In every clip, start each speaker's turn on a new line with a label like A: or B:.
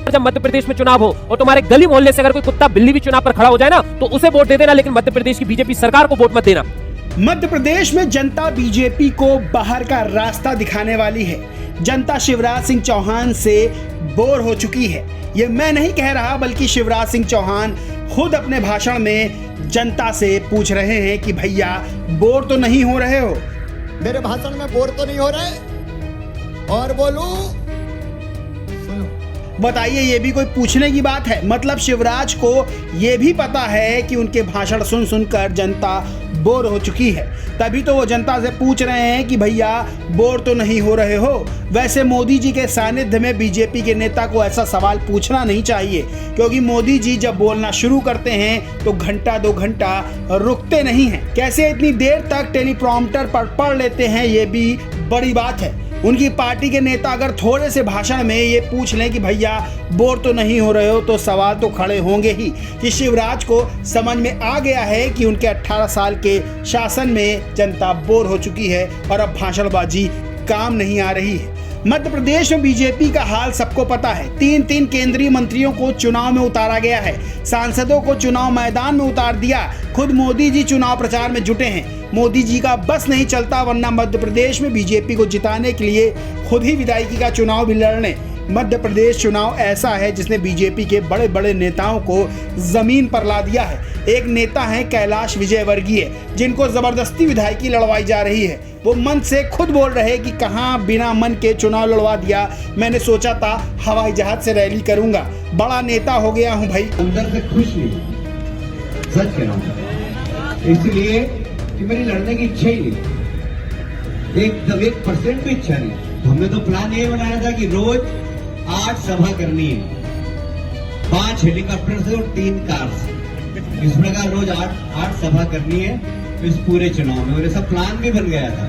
A: जब मध्य प्रदेश में चुनाव हो और तुम्हारे गली मोहल्ले से अगर कोई कुत्ता बिल्ली भी चुनाव पर खड़ा हो जाए ना, तो उसे वोट दे देना, लेकिन मध्य प्रदेश की बीजेपी सरकार को वोट मत देना।
B: मध्य प्रदेश में जनता बीजेपी को बाहर का रास्ता दिखाने वाली है। जनता शिवराज सिंह चौहान से बोर हो चुकी है। ये मैं नहीं कह रहा, बल्कि शिवराज सिंह चौहान खुद अपने भाषण में जनता से पूछ रहे हैं कि भैया बोर तो नहीं हो रहे हो?
C: मेरे भाषण में बोर तो नहीं हो रहे? और बोलूं, सुनो।
B: बताइए, ये भी कोई पूछने की बात है? मतलब शिवराज को ये भी पता है कि उनके भाषण सुन सुनकर जनता बोर हो चुकी है, तभी तो वो जनता से पूछ रहे हैं कि भैया बोर तो नहीं हो रहे हो? वैसे मोदी जी के सानिध्य में बीजेपी के नेता को ऐसा सवाल पूछना नहीं चाहिए, क्योंकि मोदी जी जब बोलना शुरू करते हैं तो घंटा 2 घंटा रुकते नहीं हैं। कैसे इतनी देर तक टेलीप्रॉम्प्टर पर पढ़ लेते हैं, ये भी बड़ी बात है। उनकी पार्टी के नेता अगर थोड़े से भाषण में ये पूछ लें कि भैया बोर तो नहीं हो रहे हो, तो सवाल तो खड़े होंगे ही कि शिवराज को समझ में आ गया है कि उनके 18 साल के शासन में जनता बोर हो चुकी है और अब भाषणबाजी काम नहीं आ रही है। मध्य प्रदेश में बीजेपी का हाल सबको पता है। 3 केंद्रीय मंत्रियों को चुनाव में उतारा गया है, सांसदों को चुनाव मैदान में उतार दिया। खुद मोदी जी चुनाव प्रचार में जुटे हैं। मोदी जी का बस नहीं चलता, वरना मध्य प्रदेश में बीजेपी को जिताने के लिए खुद ही विधायकी का चुनाव भी लड़ने। मध्य प्रदेश चुनाव ऐसा है जिसने बीजेपी के बड़े बड़े नेताओं को जमीन पर ला दिया है। एक नेता हैं कैलाश विजयवर्गीय, जिनको जबरदस्ती विधायकी लड़वाई जा रही है। वो मन से खुद बोल रहे कि कहाँ बिना मन के चुनाव लड़वा दिया, मैंने सोचा था हवाई जहाज से रैली करूंगा, बड़ा नेता हो गया हूं भाई।
D: अंदर से खुश नहीं, सच कह रहा हूं, इसलिए कि मेरी लड़ने की इच्छा ही नहीं, एकदम 1% भी इच्छा नहीं। हमने तो प्लान ये बनाया था कि रोज 8 सभा करनी है, 5 हेलीकॉप्टर से और 3 कार से, इस प्रकार रोज 8 सभा करनी है इस पूरे चुनाव में। और ये सब प्लान भी बन गया था,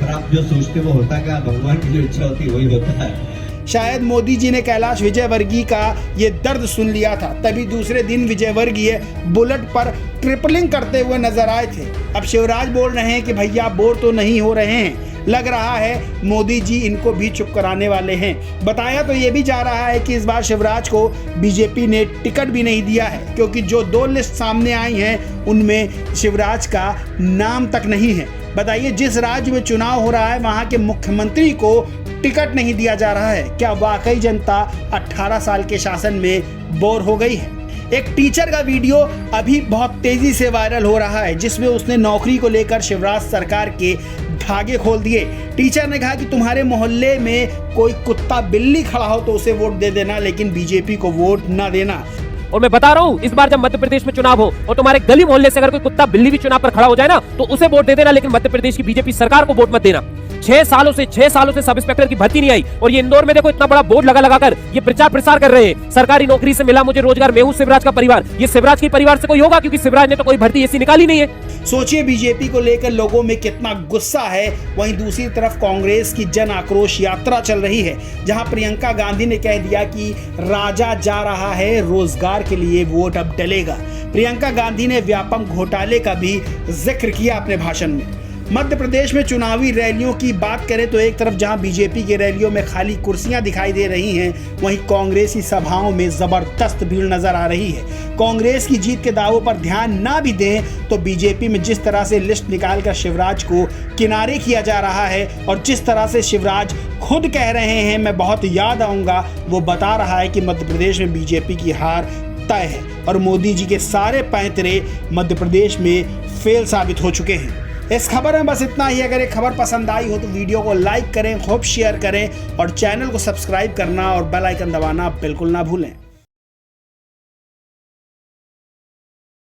D: पर आप जो सोचते वो होता क्या? भगवान की जो इच्छा होती है वही होता है।
B: शायद मोदी जी ने कैलाश विजयवर्गीय का ये दर्द सुन लिया था, तभी दूसरे दिन विजयवर्गीय बुलेट पर ट्रिपलिंग करते हुए नजर आए थे। अब शिवराज बोल रहे हैं कि भैया बोर तो नहीं हो रहे हैं। लग रहा है मोदी जी इनको भी चुप कराने वाले हैं। बताया तो ये भी जा रहा है कि इस बार शिवराज को बीजेपी ने टिकट भी नहीं दिया है, क्योंकि जो 2 लिस्ट सामने आई हैं उनमें शिवराज का नाम तक नहीं है। बताइए, जिस राज्य में चुनाव हो रहा है वहां के मुख्यमंत्री को टिकट नहीं दिया जा रहा है। क्या वाकई जनता 18 साल के शासन में बोर हो गई है? एक टीचर का वीडियो अभी बहुत तेजी से वायरल हो रहा है, जिसमें उसने नौकरी को लेकर शिवराज सरकार के धागे खोल दिए। टीचर ने कहा कि तुम्हारे मोहल्ले में कोई कुत्ता बिल्ली खड़ा हो तो उसे वोट दे देना, लेकिन बीजेपी को वोट ना देना।
A: और मैं बता रहा हूँ, इस बार जब मध्य प्रदेश में चुनाव हो और तुम्हारे गली मोहल्ले से अगर कोई कुत्ता बिल्ली भी चुनाव पर खड़ा हो जाए ना, तो उसे वोट दे देना, लेकिन मध्य प्रदेश की बीजेपी सरकार को वोट मत देना। 6 सालों से सब इंस्पेक्टर की भर्ती नहीं आई, और ये इंदौर में देखो इतना बड़ा बोर्ड लगा कर ये प्रचार प्रसार कर रहे हैं, सरकारी नौकरी से मिला मुझे रोजगार, मैं हूं शिवराज का परिवार। ये शिवराज के परिवार से कोई होगा? क्योंकि शिवराज ने तो कोई भर्ती ऐसी निकाली नहीं है।
B: सोचिए बीजेपी को लेकर लोगों में कितना गुस्सा है। वहीं दूसरी तरफ कांग्रेस की जन आक्रोश यात्रा चल रही है, जहां प्रियंका गांधी ने कह दिया कि राजा जा रहा है, रोजगार के लिए वोट अब डलेगा। प्रियंका गांधी ने व्यापम घोटाले का भी जिक्र किया अपने भाषण में। मध्य प्रदेश में चुनावी रैलियों की बात करें तो एक तरफ जहां बीजेपी की रैलियों में खाली कुर्सियां दिखाई दे रही हैं, वहीं कांग्रेसी सभाओं में जबरदस्त भीड़ नजर आ रही है। कांग्रेस की जीत के दावों पर ध्यान ना भी दें तो बीजेपी में जिस तरह से लिस्ट निकालकर शिवराज को किनारे किया जा रहा है, और जिस तरह से शिवराज खुद कह रहे हैं मैं बहुत याद आऊंगा, वो बता रहा है कि मध्य प्रदेश में बीजेपी की हार तय है और मोदी जी के सारे पैंतरे मध्य प्रदेश में फेल साबित हो चुके हैं। इस खबर में बस इतना ही। अगर ये खबर पसंद आई हो तो वीडियो को लाइक करें, खूब शेयर करें और चैनल को सब्सक्राइब करना और बेल आइकन दबाना बिल्कुल ना भूलें।